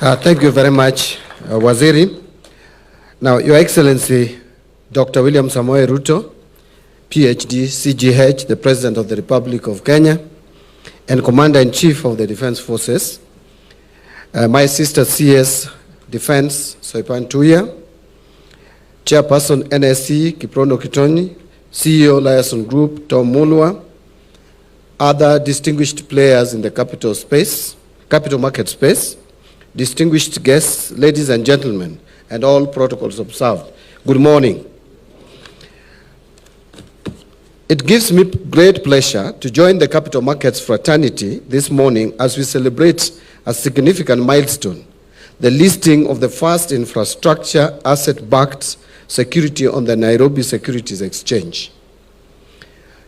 Thank you very much, Waziri. Now, Your Excellency, Dr. William Samoei Ruto, PhD, CGH, the President of the Republic of Kenya, and Commander-in-Chief of the Defense Forces, my sister CS Defense, Soipan Tuya, Chairperson NSC, Kiprono Kitoni, CEO Liaison Group, Tom Mulwa, other distinguished players in the capital market space, distinguished guests, ladies and gentlemen, and all protocols observed. Good morning. It gives me great pleasure to join the capital markets fraternity this morning as we celebrate a significant milestone, the listing of the first infrastructure asset-backed security on the Nairobi Securities Exchange.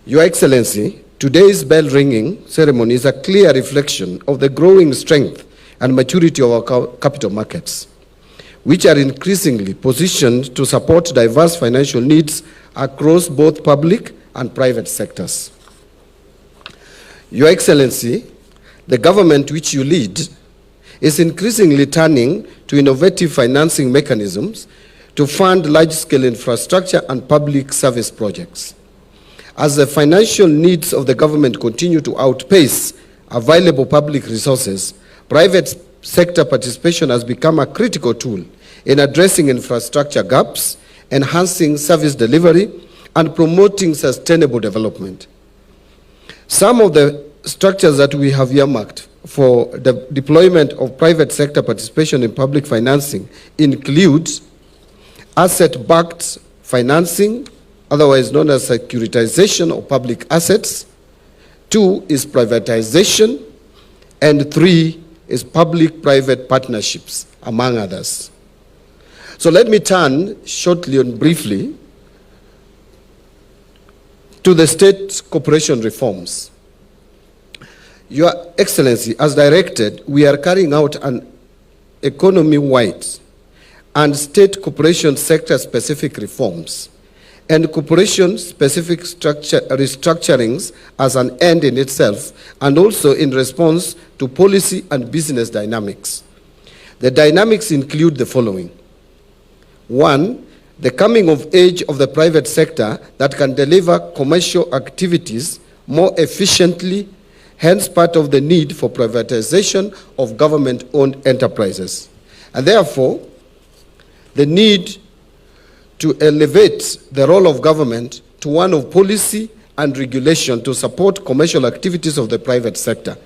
Your Excellency, today's bell-ringing ceremony is a clear reflection of the growing strength and maturity of our capital markets, which are increasingly positioned to support diverse financial needs across both public and private sectors. Your Excellency, the government which you lead is increasingly turning to innovative financing mechanisms to fund large-scale infrastructure and public service projects. As the financial needs of the government continue to outpace available public resources, private sector participation has become a critical tool in addressing infrastructure gaps, enhancing service delivery, and promoting sustainable development. Some of the structures that we have earmarked for the deployment of private sector participation in public financing include asset-backed financing, otherwise known as securitization of public assets. 2 is privatization, and 3 is public-private partnerships, among others. So let me turn shortly and briefly to the state corporation reforms. Your Excellency, as directed, we are carrying out an economy-wide and state corporation sector-specific reforms and corporation-specific restructurings as an end in itself, and also in response to policy and business dynamics. The dynamics include the following. 1, the coming of age of the private sector that can deliver commercial activities more efficiently, hence part of the need for privatization of government-owned enterprises. And therefore, the need to elevate the role of government to one of policy and regulation to support commercial activities of the private sector,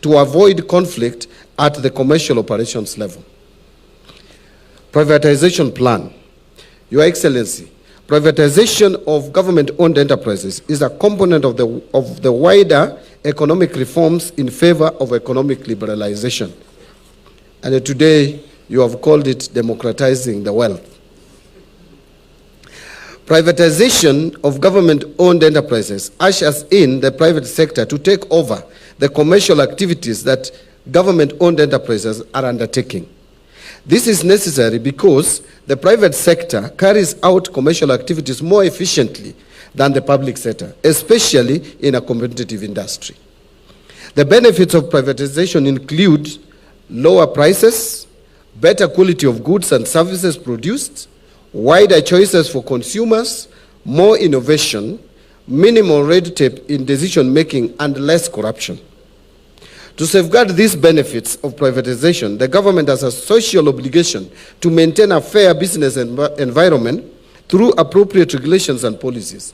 to avoid conflict at the commercial operations level. Privatization plan. Your Excellency, privatization of government-owned enterprises is a component of the wider economic reforms in favor of economic liberalization. And today, you have called it democratizing the wealth. Privatization of government-owned enterprises ushers in the private sector to take over the commercial activities that government-owned enterprises are undertaking. This is necessary because the private sector carries out commercial activities more efficiently than the public sector, especially in a competitive industry. The benefits of privatization include lower prices, better quality of goods and services produced, wider choices for consumers, more innovation, minimal red tape in decision-making, and less corruption. To safeguard these benefits of privatization, the government has a social obligation to maintain a fair business environment through appropriate regulations and policies.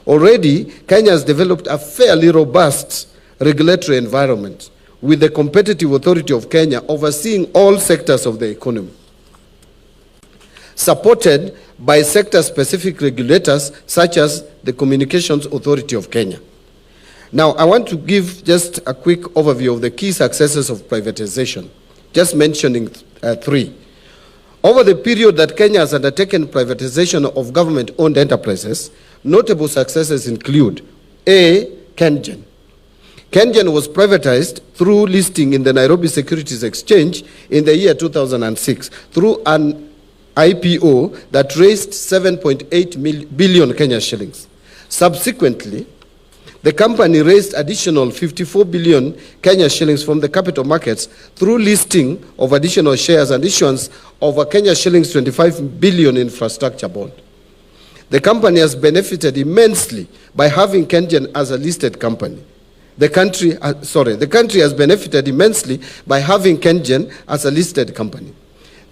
Already, Kenya has developed a fairly robust regulatory environment with the Competitive Authority of Kenya overseeing all sectors of the economy, supported by sector-specific regulators such as the Communications Authority of Kenya. Now, I want to give just a quick overview of the key successes of privatization, just mentioning 3. Over the period that Kenya has undertaken privatization of government-owned enterprises, notable successes include A. KenGen. KenGen was privatized through listing in the Nairobi Securities Exchange in the year 2006 through an IPO that raised 7.8 billion Kenya shillings. Subsequently, The company raised additional 54 billion Kenya shillings from the capital markets through listing of additional shares and issuance of a Kenya shillings 25 billion infrastructure bond. The company has benefited immensely by having Kenyan as a listed company. The country has benefited immensely by having Kenyan as a listed company.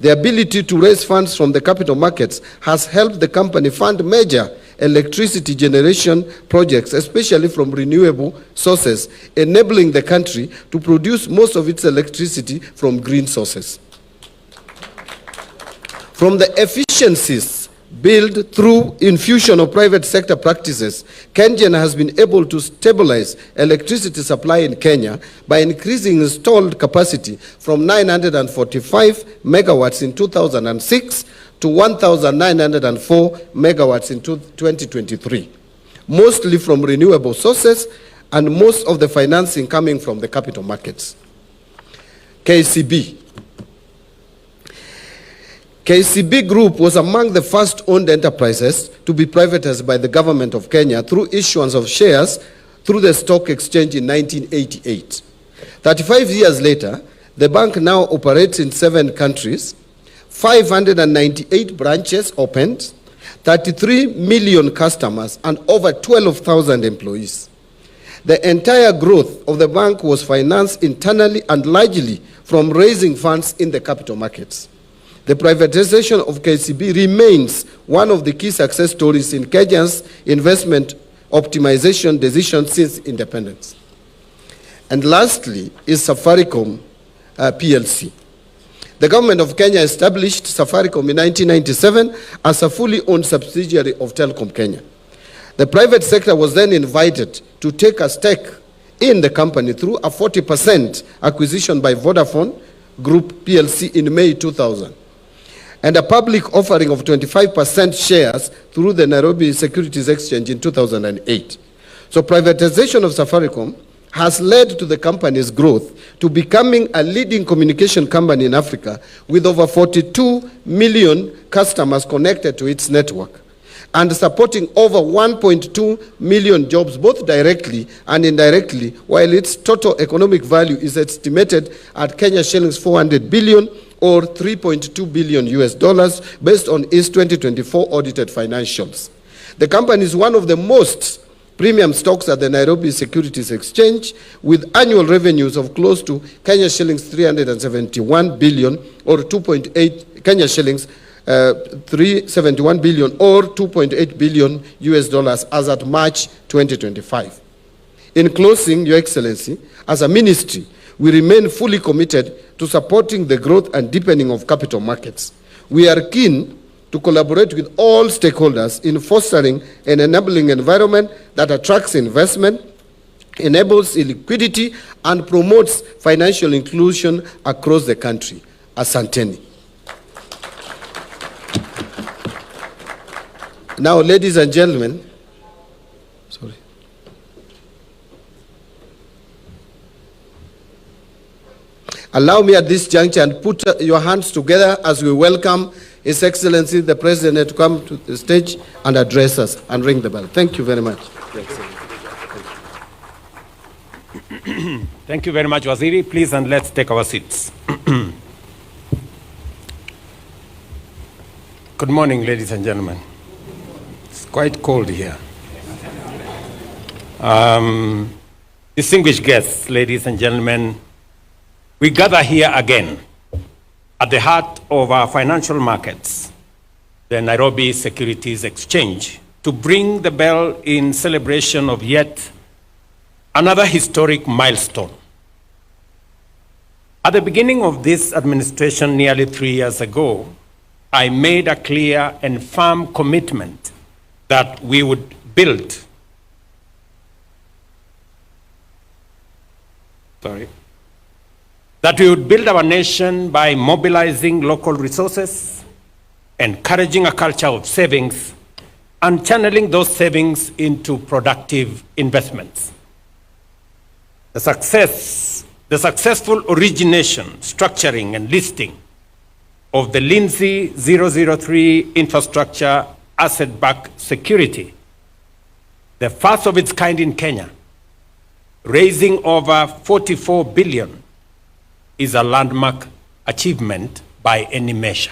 The ability to raise funds from the capital markets has helped the company fund major electricity generation projects, especially from renewable sources, enabling the country to produce most of its electricity from green sources. From the efficiencies built through infusion of private sector practices, Kenyan has been able to stabilize electricity supply in Kenya by increasing installed capacity from 945 megawatts in 2006 to 1,904 megawatts in 2023, mostly from renewable sources and most of the financing coming from the capital markets. KCB. KCB Group was among the first owned enterprises to be privatized by the government of Kenya through issuance of shares through the stock exchange in 1988. 35 years later, the bank now operates in 7 countries, 598 branches opened, 33 million customers, and over 12,000 employees. The entire growth of the bank was financed internally and largely from raising funds in the capital markets. The privatization of KCB remains one of the key success stories in Kenya's investment optimization decisions since independence. And lastly is Safaricom PLC. The government of Kenya established Safaricom in 1997 as a fully owned subsidiary of Telecom Kenya. The private sector was then invited to take a stake in the company through a 40% acquisition by Vodafone Group PLC in May 2000, and a public offering of 25% shares through the Nairobi Securities Exchange in 2008. So privatization of Safaricom has led to the company's growth to becoming a leading communication company in Africa with over 42 million customers connected to its network and supporting over 1.2 million jobs both directly and indirectly, while its total economic value is estimated at Kenya shillings 400 billion or $3.2 billion US dollars based on its 2024 audited financials. The company is one of the most premium stocks at the Nairobi Securities Exchange with annual revenues of close to Kenya shillings 371 billion or 2.8 Kenya shillings 371 billion or 2.8 billion US dollars as at March 2025. In closing, Your Excellency, as a ministry, we remain fully committed to supporting the growth and deepening of capital markets. We are keen to collaborate with all stakeholders in fostering an enabling environment that attracts investment, enables liquidity, and promotes financial inclusion across the country. Asanteni. Now, ladies and gentlemen, allow me at this juncture and put your hands together as we welcome His Excellency the President to come to the stage and address us and ring the bell. Thank you very much. Thank you very much, Waziri. Please, and let's take our seats. Good morning, ladies and gentlemen. It's quite cold here. Distinguished guests, ladies and gentlemen, we gather here again at the heart of our financial markets, the Nairobi Securities Exchange, to ring the bell in celebration of yet another historic milestone. At the beginning of this administration nearly 3 years ago, I made a clear and firm commitment that we would build our nation by mobilizing local resources, encouraging a culture of savings, and channeling those savings into productive investments. The successful origination, structuring, and listing of the Lindsay 003 infrastructure asset-backed security, the first of its kind in Kenya, raising over 44 billion is a landmark achievement by any measure.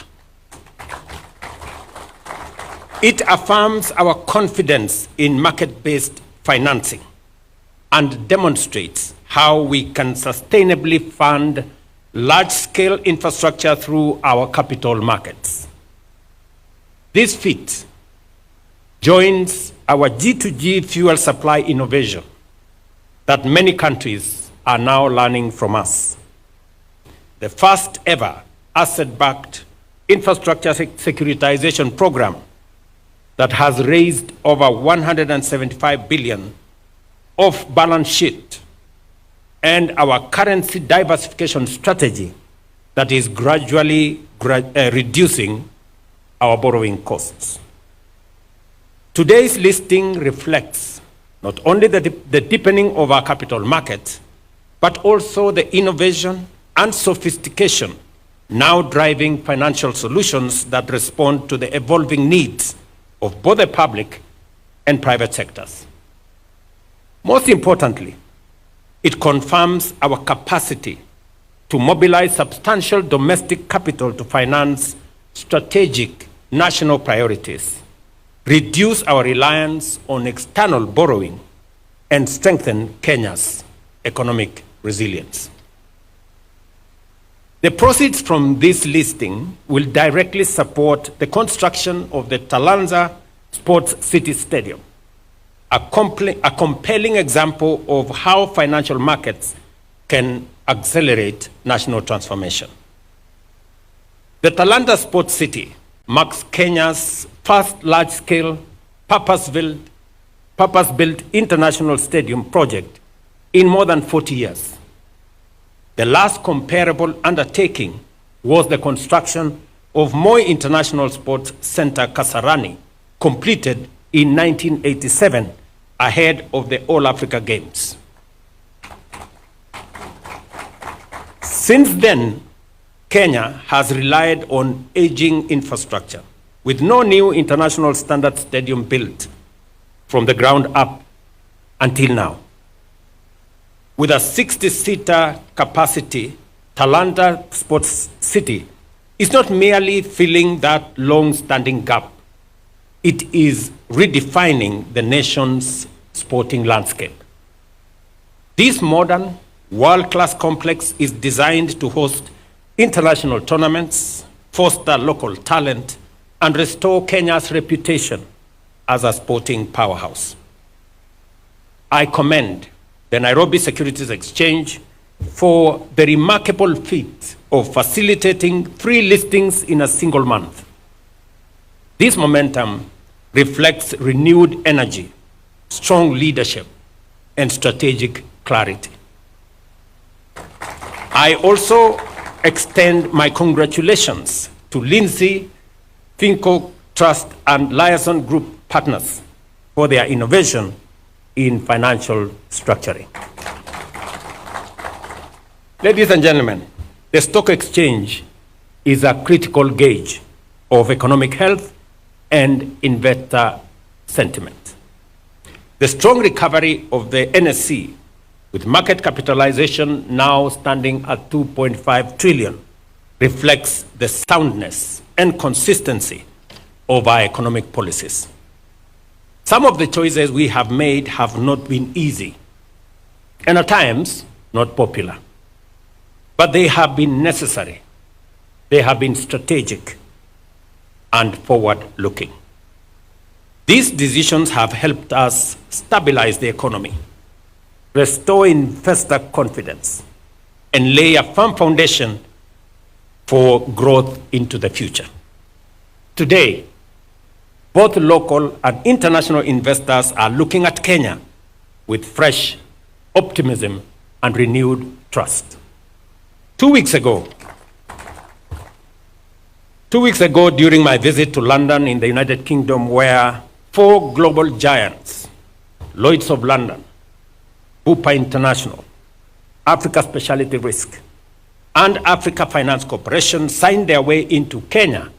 It affirms our confidence in market-based financing and demonstrates how we can sustainably fund large-scale infrastructure through our capital markets. This feat joins our G2G fuel supply innovation that many countries are now learning from us. The first ever asset-backed infrastructure securitization program that has raised over 175 billion off balance sheet, and our currency diversification strategy that is gradually reducing our borrowing costs. Today's listing reflects not only the deepening of our capital market, but also the innovation and sophistication now driving financial solutions that respond to the evolving needs of both the public and private sectors. Most importantly, it confirms our capacity to mobilize substantial domestic capital to finance strategic national priorities, reduce our reliance on external borrowing, and strengthen Kenya's economic resilience. The proceeds from this listing will directly support the construction of the Talanta Sports City Stadium, a compelling example of how financial markets can accelerate national transformation. The Talanta Sports City marks Kenya's first large-scale, purpose-built international stadium project in more than 40 years. The last comparable undertaking was the construction of Moi International Sports Center Kasarani, completed in 1987 ahead of the All Africa Games. Since then, Kenya has relied on aging infrastructure, with no new international standard stadium built from the ground up until now. With a 60-seater capacity, Talanta Sports City is not merely filling that long-standing gap. It is redefining the nation's sporting landscape. This modern, world-class complex is designed to host international tournaments, foster local talent, and restore Kenya's reputation as a sporting powerhouse. I commend the Nairobi Securities Exchange for the remarkable feat of facilitating 3 listings in a single month. This momentum reflects renewed energy, strong leadership, and strategic clarity. I also extend my congratulations to Lindsay, Finco Trust, and Liaison Group partners for their innovation in financial structuring. Ladies and gentlemen, the stock exchange is a critical gauge of economic health and investor sentiment. The strong recovery of the NSE, with market capitalization now standing at 2.5 trillion, reflects the soundness and consistency of our economic policies. Some of the choices we have made have not been easy, and at times not popular. But they have been necessary, they have been strategic, and forward-looking. These decisions have helped us stabilize the economy, restore investor confidence, and lay a firm foundation for growth into the future. Today, both local and international investors are looking at Kenya with fresh optimism and renewed trust. 2 weeks ago, during my visit to London in the United Kingdom, where 4 global giants, Lloyds of London, Bupa International, Africa Specialty Risk, and Africa Finance Corporation signed their way into Kenya,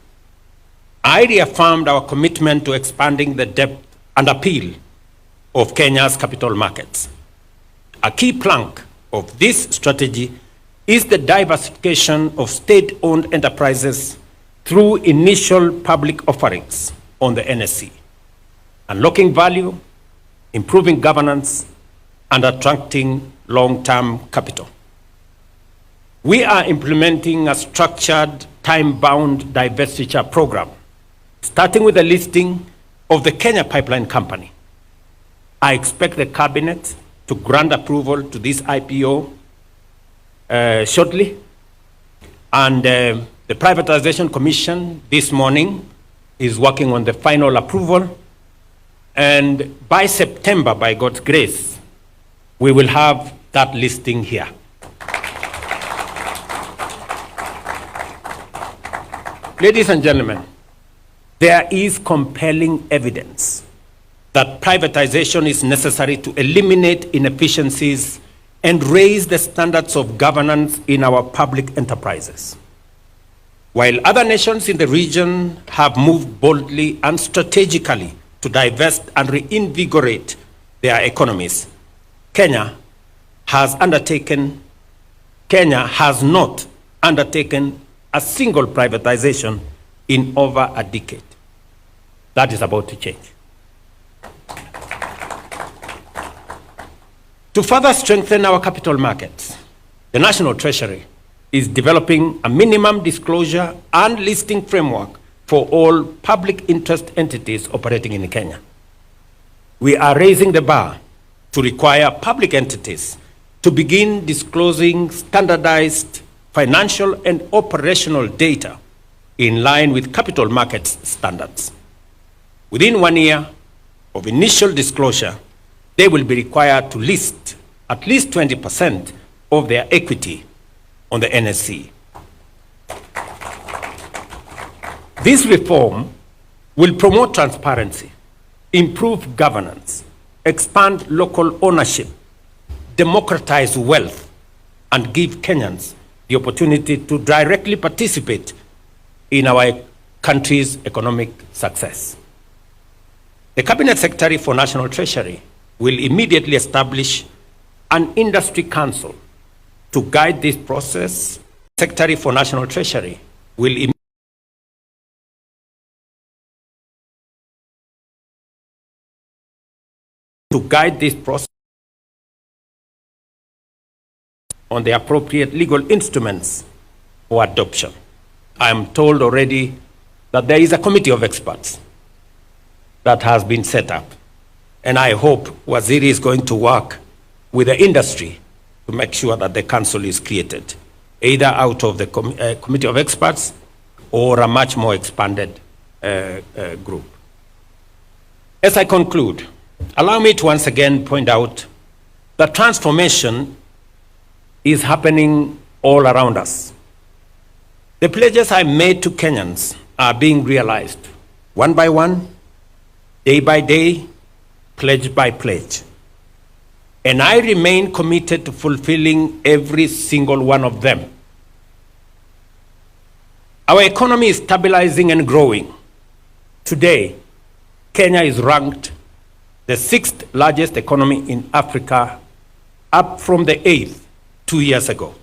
I reaffirmed our commitment to expanding the depth and appeal of Kenya's capital markets. A key plank of this strategy is the diversification of state-owned enterprises through initial public offerings on the NSE, unlocking value, improving governance, and attracting long-term capital. We are implementing a structured, time-bound divestiture program, starting with the listing of the Kenya Pipeline Company. I expect the cabinet to grant approval to this IPO shortly, and the Privatization Commission this morning is working on the final approval, and by September, by God's grace, we will have that listing here. Ladies and gentlemen, there is compelling evidence that privatization is necessary to eliminate inefficiencies and raise the standards of governance in our public enterprises. While other nations in the region have moved boldly and strategically to divest and reinvigorate their economies, Kenya has not undertaken a single privatization in over a decade. That is about to change. To further strengthen our capital markets, the National Treasury is developing a minimum disclosure and listing framework for all public interest entities operating in Kenya. We are raising the bar to require public entities to begin disclosing standardized financial and operational data in line with capital markets standards. Within 1 year of initial disclosure, they will be required to list at least 20% of their equity on the NSE. This reform will promote transparency, improve governance, expand local ownership, democratize wealth, and give Kenyans the opportunity to directly participate in our country's economic success. The Cabinet Secretary for National Treasury will immediately establish an industry council to guide this process. Secretary for National Treasury will guide this process on the appropriate legal instruments for adoption. I am told already that there is a committee of experts that has been set up, and I hope Waziri is going to work with the industry to make sure that the council is created, either out of the committee of experts or a much more expanded group. As I conclude, allow me to once again point out that transformation is happening all around us. The pledges I made to Kenyans are being realized one by one, day by day, pledge by pledge. And I remain committed to fulfilling every single one of them. Our economy is stabilizing and growing. Today, Kenya is ranked the 6th largest economy in Africa, up from the 8th 2 years ago.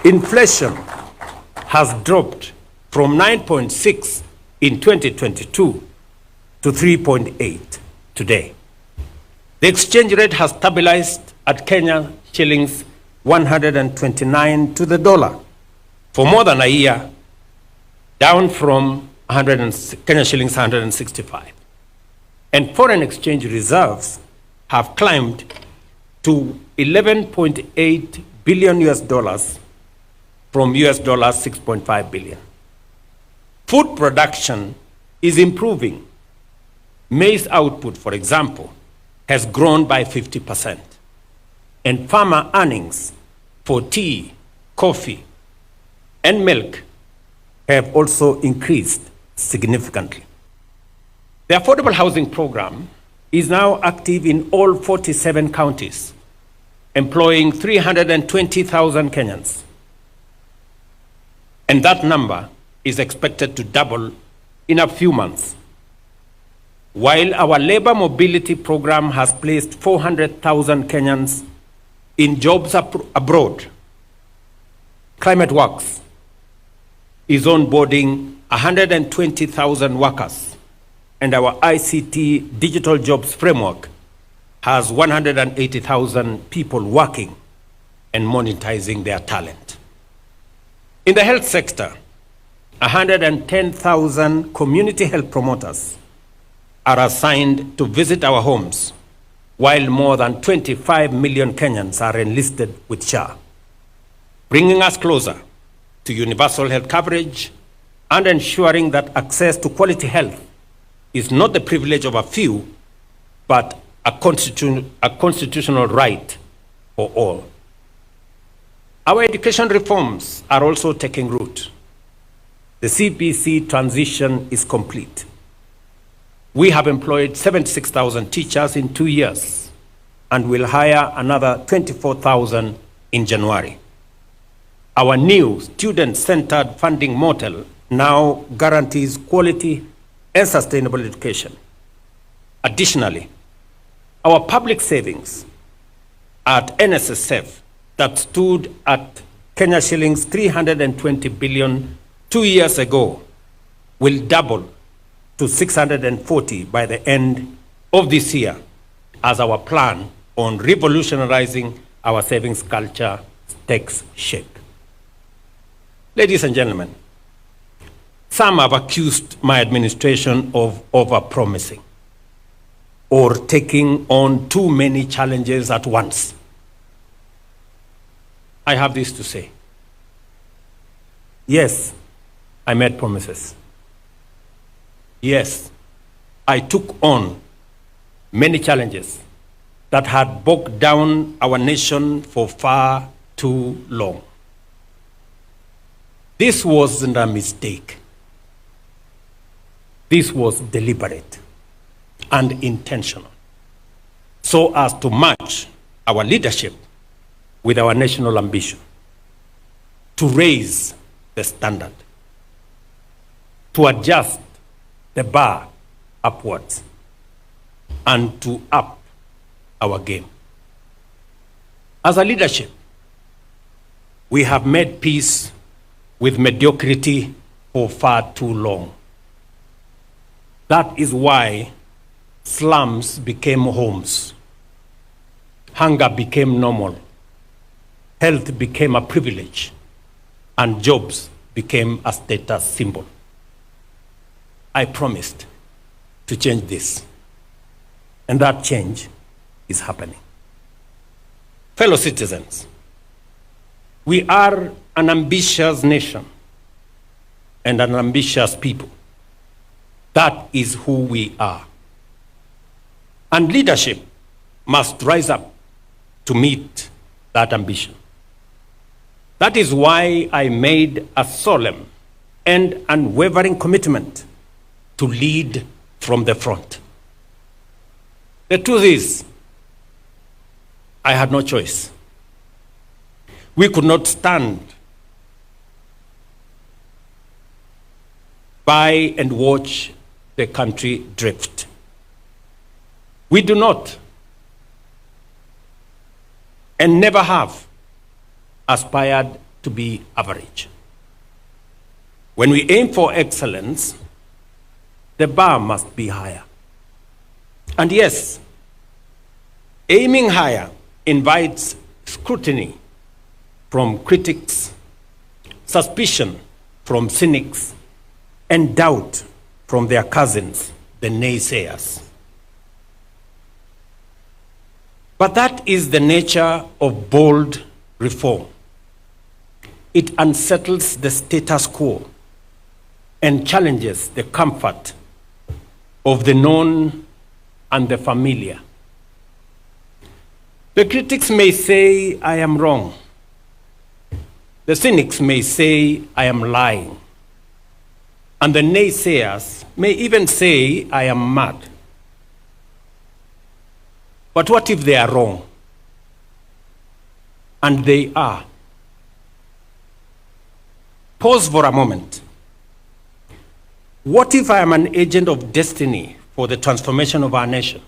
Inflation has dropped from 9.6 in 2022 to 3.8 today. The exchange rate has stabilized at Kenya shillings 129 to the dollar for more than a year, down from Kenya shillings 165. And foreign exchange reserves have climbed to $11.8 billion US dollars from US dollars 6.5 billion. Food production is improving. Maize output, for example, has grown by 50%. And farmer earnings for tea, coffee, and milk have also increased significantly. The affordable housing program is now active in all 47 counties, employing 320,000 Kenyans. And that number is expected to double in a few months. while our labor mobility program has placed 400,000 Kenyans in jobs abroad, Climate Works is onboarding 120,000 workers, and our ICT digital jobs framework has 180,000 people working and monetizing their talent. In the health sector, 110,000 community health promoters are assigned to visit our homes, while more than 25 million Kenyans are enlisted with SHA, bringing us closer to universal health coverage and ensuring that access to quality health is not the privilege of a few, but a constitutional right for all. Our education reforms are also taking root. The CPC transition is complete. We have employed 76,000 teachers in 2 years and will hire another 24,000 in January. Our new student-centered funding model now guarantees quality and sustainable education. Additionally, our public savings at NSSF that stood at Kenya shillings 320 billion 2 years ago will double to 640 by the end of this year as our plan on revolutionizing our savings culture takes shape. Ladies and gentlemen, some have accused my administration of overpromising or taking on too many challenges at once. I have this to say. Yes, I made promises. Yes, I took on many challenges that had bogged down our nation for far too long. This wasn't a mistake. This was deliberate and intentional, so as to match our leadership with our national ambition, to raise the standard, to adjust the bar upwards, and to up our game. As a leadership, we have made peace with mediocrity for far too long. That is why slums became homes, hunger became normal, health became a privilege, and jobs became a status symbol. I promised to change this, and that change is happening. Fellow citizens, we are an ambitious nation and an ambitious people. That is who we are. And leadership must rise up to meet that ambition. That is why I made a solemn and unwavering commitment to lead from the front. The truth is, I had no choice. We could not stand by and watch the country drift. We do not and never have aspired to be average. When we aim for excellence, the bar must be higher. And yes, aiming higher invites scrutiny from critics, suspicion from cynics, and doubt from their cousins, the naysayers. But that is the nature of bold reform. It unsettles the status quo and challenges the comfort of the known and the familiar. The critics may say I am wrong. The cynics may say I am lying. And the naysayers may even say I am mad. But what if they are wrong? And they are. Pause for a moment. What if I am an agent of destiny for the transformation of our nation,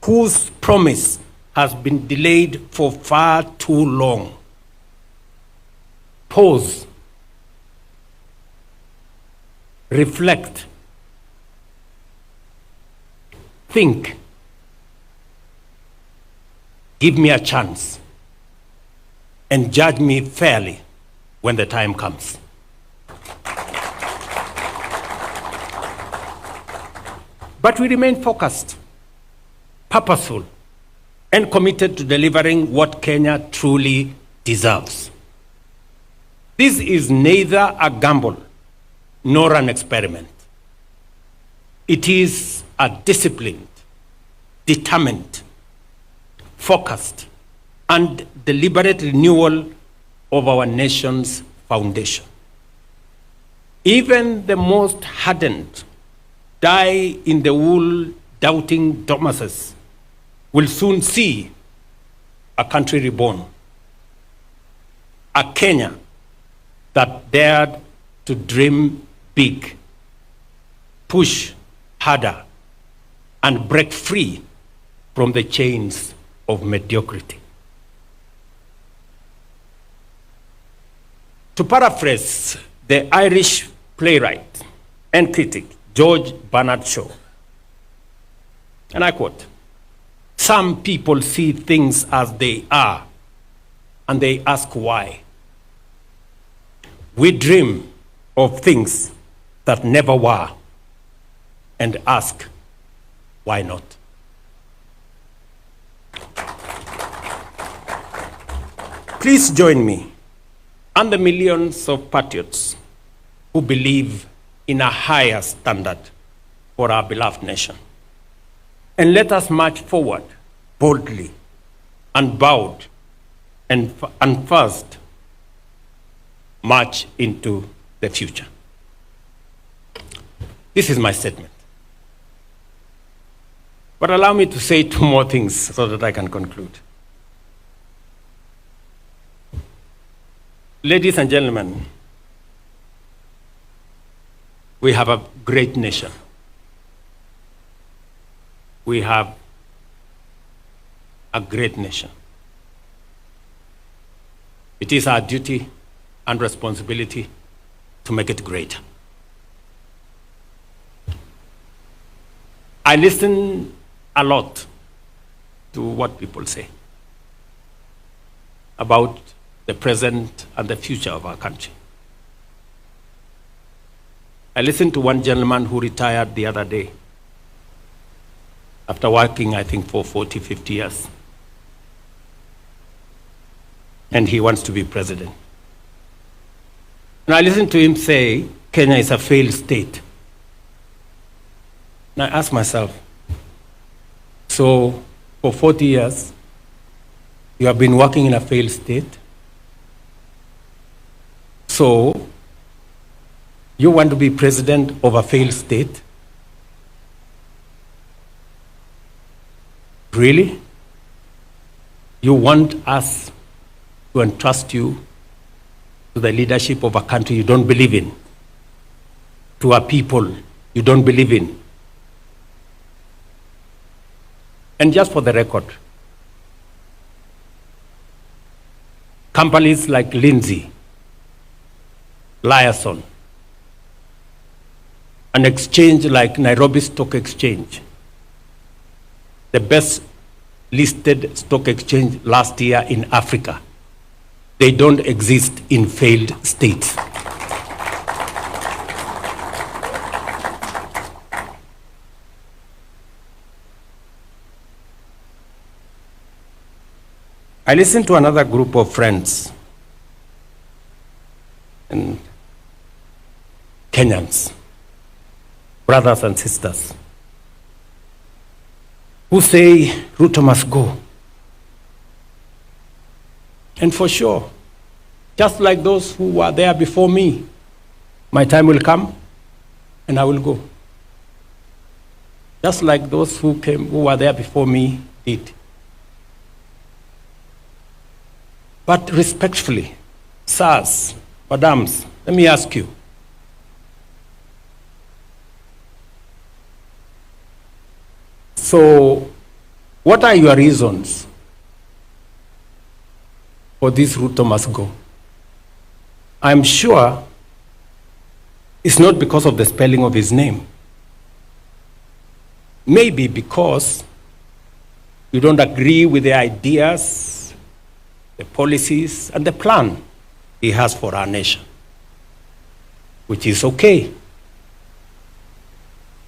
whose promise has been delayed for far too long. Pause, reflect, think, give me a chance, and judge me fairly when the time comes. But we remain focused, purposeful, and committed to delivering what Kenya truly deserves. This is neither a gamble nor an experiment. It is a disciplined, determined, focused, and deliberate renewal of our nation's foundation. Even the most hardened, die-in-the-wool doubting Thomases will soon see a country reborn, a Kenya that dared to dream big, push harder, and break free from the chains of mediocrity. To paraphrase the Irish playwright and critic George Bernard Shaw, and I quote, "Some people see things as they are, and they ask why. We dream of things that never were, and ask, why not?" Please join me and the millions of patriots who believe in a higher standard for our beloved nation. And let us march forward boldly, unbowed, and first march into the future. This is my statement. But allow me to say two more things so that I can conclude. Ladies and gentlemen, we have a great nation. We have a great nation. It is our duty and responsibility to make it greater. I listen a lot to what people say about the present and the future of our country. I listened to one gentleman who retired the other day after working, I think, for 40, 50 years. And he wants to be president. And I listened to him say, Kenya is a failed state. And I asked myself, so for 40 years, you have been working in a failed state? So you want to be president of a failed state? Really? You want us to entrust you to the leadership of a country you don't believe in, to a people you don't believe in? And just for the record, companies like Lindsay, Liaison, an exchange like Nairobi Stock Exchange, the best listed stock exchange last year in Africa, they don't exist in failed states. I listened to another group of friends and Kenyans, brothers and sisters, who say Ruto must go. And for sure, just like those who were there before me, my time will come and I will go. Just like those who were there before me did. But respectfully, sirs, madams, let me ask you, So, what are your reasons for this Ruto must go? I'm sure it's not because of the spelling of his name. Maybe because you don't agree with the ideas, the policies, and the plan he has for our nation, which is okay.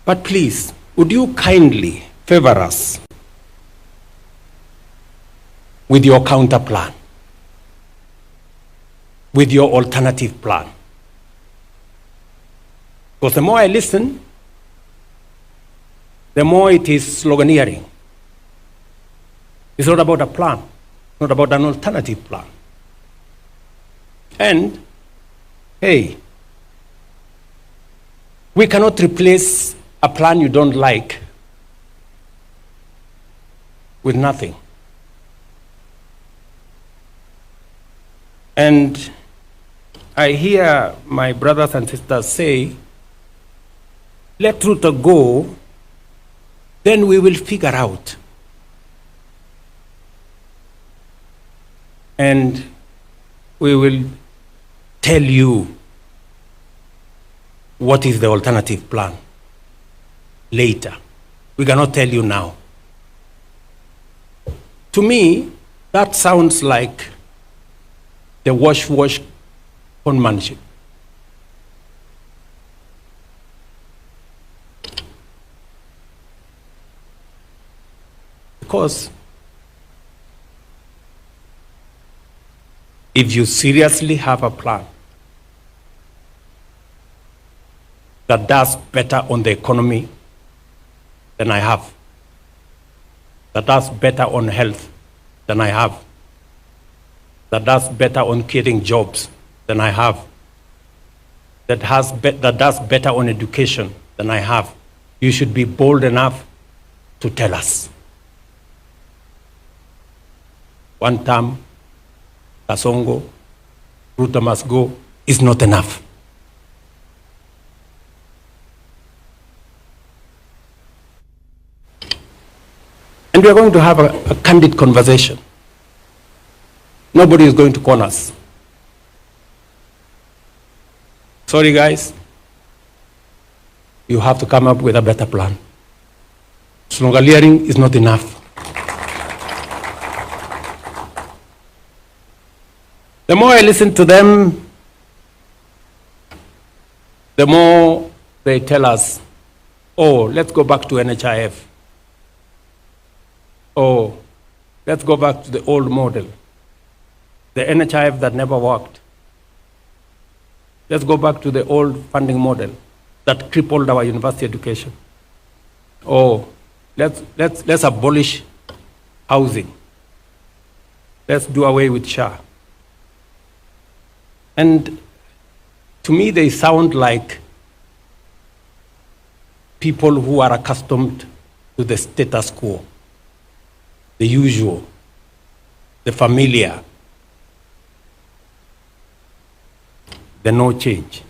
But please, would you kindly favor us with your counter plan, with your alternative plan? Because the more I listen, the more it is sloganeering. It's not about a plan, not about an alternative plan. And, hey, we cannot replace a plan you don't like with nothing. And I hear my brothers and sisters say, let Ruto go, then we will figure out. And we will tell you what is the alternative plan later. We cannot tell you now. To me, that sounds like the wash conmanship. Because if you seriously have a plan that does better on the economy than I have, that does better on health than I have, that does better on creating jobs than I have, that does better on education than I have, you should be bold enough to tell us. One term, Kasongo, Ruto must go, is not enough. And we are going to have a candid conversation. Nobody is going to corner us. Sorry, guys. You have to come up with a better plan. Sloganeering is not enough. The more I listen to them, the more they tell us, oh, let's go back to NHIF. Oh, let's go back to the old model, the NHIF that never worked. Let's go back to the old funding model that crippled our university education. Oh, let's abolish housing. Let's do away with SHA. And to me, they sound like people who are accustomed to the status quo, the usual, the familiar, the no change.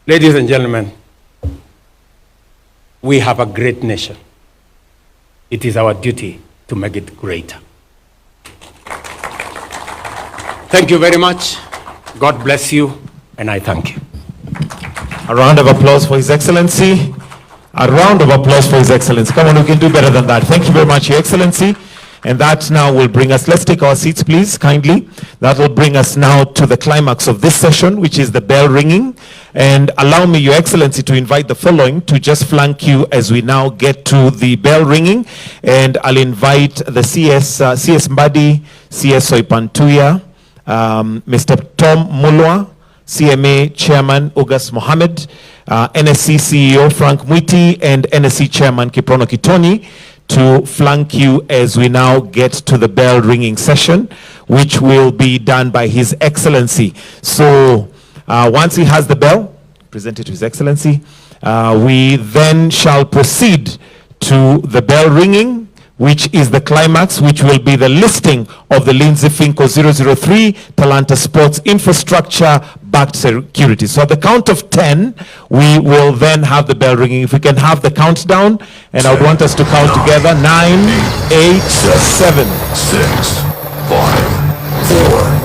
Ladies and gentlemen, we have a great nation. It is our duty to make it greater. Thank you very much. God bless you, and I thank you. A round of applause for His Excellency. A round of applause for His Excellency. Come on, we can do better than that. Thank you very much, Your Excellency. And that now will bring us, let's take our seats, please, kindly. That will bring us now to the climax of this session, which is the bell ringing. And allow me, Your Excellency, to invite the following to just flank you as we now get to the bell ringing. And I'll invite the CS Mbadi, CS Soipantuya, Mr. Tom Mulwa, CMA Chairman August Mohammed, NSC CEO Frank Mwiti, and NSC Chairman Kiprono Kitoni to flank you as we now get to the bell ringing session, which will be done by His Excellency. So once he has the bell, present it to His Excellency, we then shall proceed to the bell ringing, which is the climax, which will be the listing of the Lindsay Finco 003 Talanta Sports Infrastructure backed security. So at the count of 10, we will then have the bell ringing. If we can have the countdown, and I would want us to count together. 9, 8, 7, 6, 5, 4,